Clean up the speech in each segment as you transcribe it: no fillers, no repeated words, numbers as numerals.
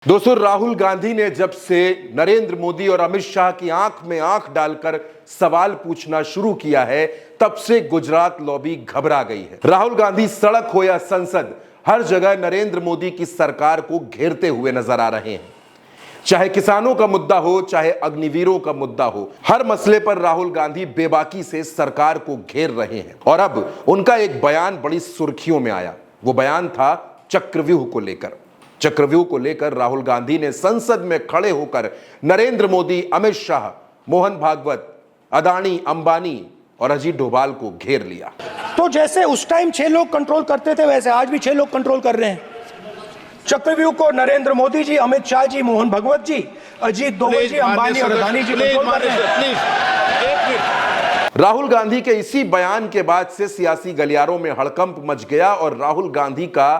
दोस्तों, राहुल गांधी ने जब से नरेंद्र मोदी और अमित शाह की आंख में आंख डालकर सवाल पूछना शुरू किया है, तब से गुजरात लॉबी घबरा गई है। राहुल गांधी सड़क हो या संसद, हर जगह नरेंद्र मोदी की सरकार को घेरते हुए नजर आ रहे हैं। चाहे किसानों का मुद्दा हो, चाहे अग्निवीरों का मुद्दा हो, हर मसले पर राहुल गांधी बेबाकी से सरकार को घेर रहे हैं। और अब उनका एक बयान बड़ी सुर्खियों में आया। वो बयान था चक्रव्यूह को लेकर। चक्रव्यूह को लेकर राहुल गांधी ने संसद में खड़े होकर नरेंद्र मोदी, अमित शाह, मोहन भागवत, अदानी, अंबानी और अजीत डोभाल को घेर लिया। तो जैसे उस टाइम 6 लोग कंट्रोल करते थे, वैसे आज भी 6 लोग कंट्रोल कर रहे हैं। चक्रव्यूह को नरेंद्र मोदी जी, अमित शाह जी, मोहन भागवत जी, अजीत डोभाल जी, अंबानी और अदानी जी कंट्रोल कर रहे हैं। राहुल गांधी के इसी बयान के बाद से सियासी गलियारों में हड़कंप मच गया और राहुल गांधी का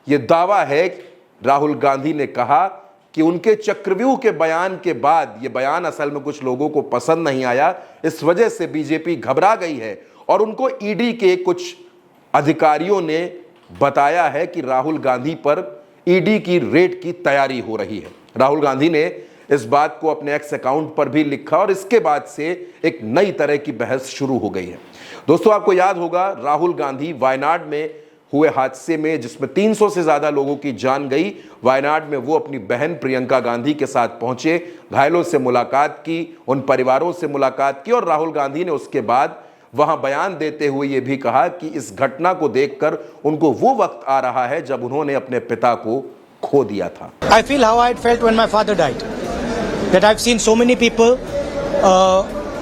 यह दावा है, राहुल गांधी ने कहा कि उनके चक्रव्यूह के बयान के बाद यह बयान असल में कुछ लोगों को पसंद नहीं आया। इस वजह से बीजेपी घबरा गई है और उनको ईडी के कुछ अधिकारियों ने बताया है कि राहुल गांधी पर ईडी की रेड की तैयारी हो रही है। राहुल गांधी ने इस बात को अपने एक्स अकाउंट पर भी लिखा और इसके बाद से एक नई तरह की बहस शुरू हो गई है। दोस्तों, आपको याद होगा, राहुल गांधी वायनाड में हुए हादसे में जिसमें 300 से ज्यादा लोगों की जान गई, वायनाड में वो अपनी बहन प्रियंका गांधी के साथ पहुंचे, घायलों से मुलाकात की, उन परिवारों से मुलाकात की और राहुल गांधी ने उसके बाद वहां बयान देते हुए यह भी कहा कि इस घटना को देखकर उनको वो वक्त आ रहा है जब उन्होंने अपने पिता को खो दिया था। I feel how I felt when my father died. That I've seen so many people.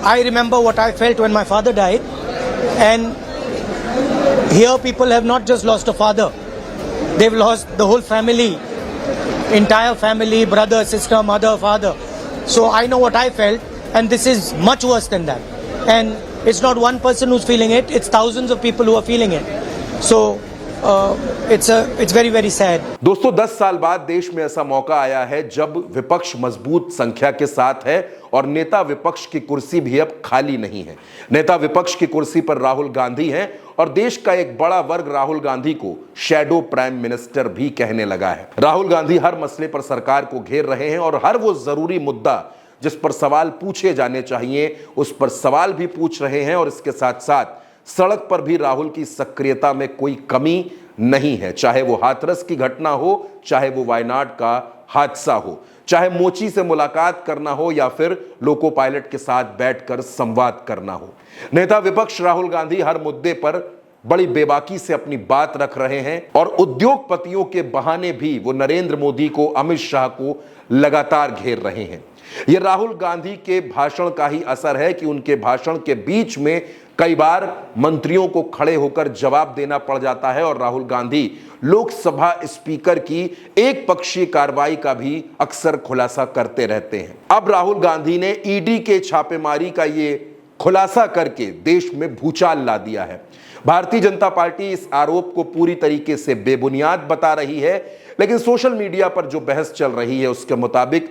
I remember what I felt when my father died, and here people have not just lost a father, they've lost the whole family, entire family, brother, sister, mother, father. So I know what I felt, and this is much worse than that. And it's not one person who's feeling it, it's thousands of people who are feeling it. So it's very, very sad. दोस्तों, 10 साल बाद देश में ऐसा मौका आया है जब विपक्ष मजबूत संख्या के साथ है और नेता विपक्ष की कुर्सी भी अब खाली नहीं है। नेता विपक्ष की कुर्सी पर राहुल गांधी हैं और देश का एक बड़ा वर्ग राहुल गांधी को शैडो प्राइम मिनिस्टर भी कहने लगा है। राहुल गांधी हर मसले पर सरकार को घेर रहे हैं और हर वो जरूरी मुद्दा जिस पर सवाल पूछे जाने चाहिए उस पर सवाल भी पूछ रहे हैं और इसके साथ साथ सड़क पर भी राहुल की सक्रियता में कोई कमी नहीं है। चाहे वो हाथरस की घटना हो, चाहे वो वायनाड का हादसा हो, चाहे मोची से मुलाकात करना हो या फिर लोको पायलट के साथ बैठकर संवाद करना हो, नेता विपक्ष राहुल गांधी हर मुद्दे पर बड़ी बेबाकी से अपनी बात रख रहे हैं और उद्योगपतियों के बहाने भी वो नरेंद्र मोदी को, अमित शाह को लगातार घेर रहे हैं। यह राहुल गांधी के भाषण का ही असर है कि उनके भाषण के बीच में कई बार मंत्रियों को खड़े होकर जवाब देना पड़ जाता है और राहुल गांधी लोकसभा स्पीकर की एक पक्षीय कार्रवाई का भी अक्सर खुलासा करते रहते हैं। अब राहुल गांधी ने ईडी के छापेमारी का ये खुलासा करके देश में भूचाल ला दिया है। भारतीय जनता पार्टी इस आरोप को पूरी तरीके से बेबुनियाद बता रही है, लेकिन सोशल मीडिया पर जो बहस चल रही है उसके मुताबिक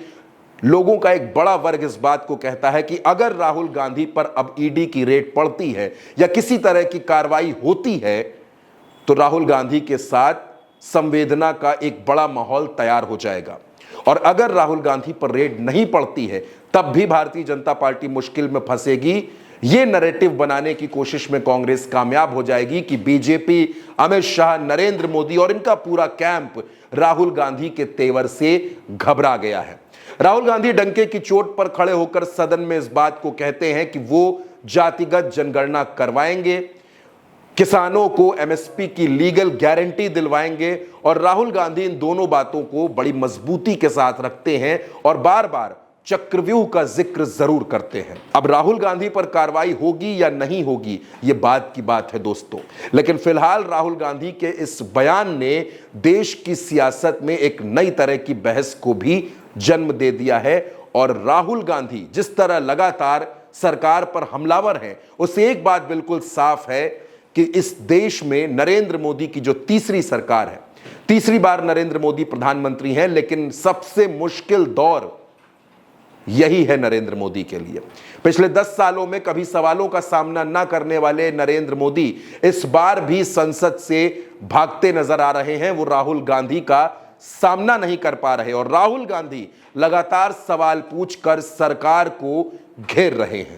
लोगों का एक बड़ा वर्ग इस बात को कहता है कि अगर राहुल गांधी पर अब ईडी की रेड पड़ती है या किसी तरह की कार्रवाई होती है तो राहुल गांधी के साथ संवेदना का एक बड़ा माहौल तैयार हो जाएगा और अगर राहुल गांधी पर रेड नहीं पड़ती है तब भी भारतीय जनता पार्टी मुश्किल में फंसेगी। ये नैरेटिव बनाने की कोशिश में कांग्रेस कामयाब हो जाएगी कि बीजेपी, अमित शाह, नरेंद्र मोदी और इनका पूरा कैंप राहुल गांधी के तेवर से घबरा गया है। राहुल गांधी डंके की चोट पर खड़े होकर सदन में इस बात को कहते हैं कि वो जातिगत जनगणना करवाएंगे, किसानों को एमएसपी की लीगल गारंटी दिलवाएंगे और राहुल गांधी इन दोनों बातों को बड़ी मजबूती के साथ रखते हैं और बार बार चक्रव्यूह का जिक्र जरूर करते हैं। अब राहुल गांधी पर कार्रवाई होगी या नहीं होगी ये बात की बात है दोस्तों, लेकिन फिलहाल राहुल गांधी के इस बयान ने देश की सियासत में एक नई तरह की बहस को भी जन्म दे दिया है और राहुल गांधी जिस तरह लगातार सरकार पर हमलावर हैं, उससे एक बात बिल्कुल साफ है कि इस देश में नरेंद्र मोदी की जो तीसरी सरकार है, तीसरी बार नरेंद्र मोदी प्रधानमंत्री हैं, लेकिन सबसे मुश्किल दौर यही है नरेंद्र मोदी के लिए। पिछले 10 सालों में कभी सवालों का सामना न करने वाले नरेंद्र मोदी इस बार भी संसद से भागते नजर आ रहे हैं। वो राहुल गांधी का सामना नहीं कर पा रहे और राहुल गांधी लगातार सवाल पूछकर सरकार को घेर रहे हैं।